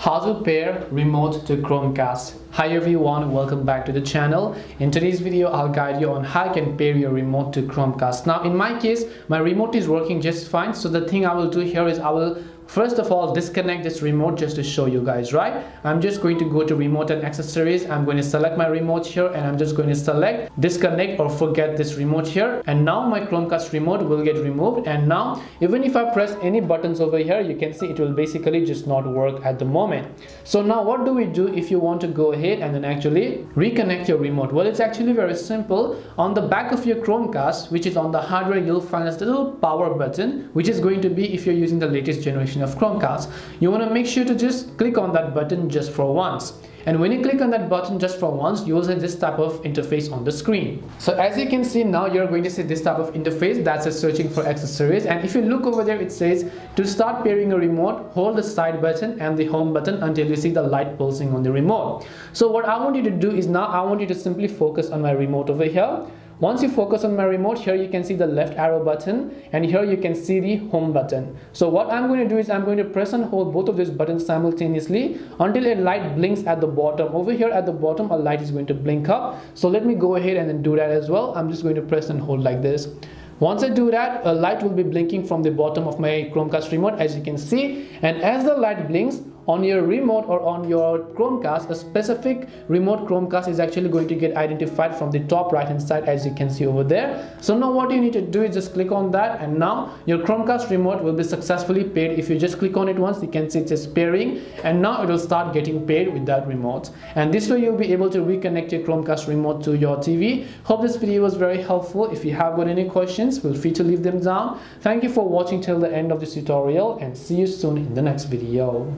How to pair remote to Chromecast. Hi everyone, welcome back to the channel. In today's video, I'll guide you on how you can pair your remote to Chromecast. Now in my case, my remote is working just fine. So the thing I will do here is I will first of all disconnect this remote just to show you guys, right? I'm just going to go to remote and accessories. I'm going to select my remote here and I'm just going to select disconnect or forget this remote here. And now my Chromecast remote will get removed. And now even if I press any buttons over here, you can see it will basically just not work at the moment. So now what do we do if you want to go ahead and then actually reconnect your remote? Well, it's actually very simple. On the back of your Chromecast, which is on the hardware, you'll find this little power button, which is going to be if you're using the latest generation of Chromecast. You want to make sure to just click on that button just for once. And when you click on that button just for once, you will see this type of interface on the screen. So as you can see now, you're going to see this type of interface that says searching for accessories. And if you look over there, it says to start pairing a remote, hold the side button and the home button until you see the light pulsing on the remote. So what I want you to do is now I want you to simply focus on my remote over here. Once you focus on my remote, here you can see the left arrow button and here you can see the home button. So what I'm going to do is I'm going to press and hold both of these buttons simultaneously until a light blinks at the bottom. Over here at the bottom, a light is going to blink up. So let me go ahead and then do that as well. I'm just going to press and hold like this. Once I do that, a light will be blinking from the bottom of my Chromecast remote, as you can see. And as the light blinks, on your remote or on your Chromecast, a specific remote Chromecast is actually going to get identified from the top right hand side, as you can see over there. So now what you need to do is just click on that and now your Chromecast remote will be successfully paired. If you just click on it once, you can see it says pairing and now it will start getting paired with that remote. And this way you'll be able to reconnect your Chromecast remote to your TV. Hope this video was very helpful. If you have got any questions, feel free to leave them down. Thank you for watching till the end of this tutorial and see you soon in the next video.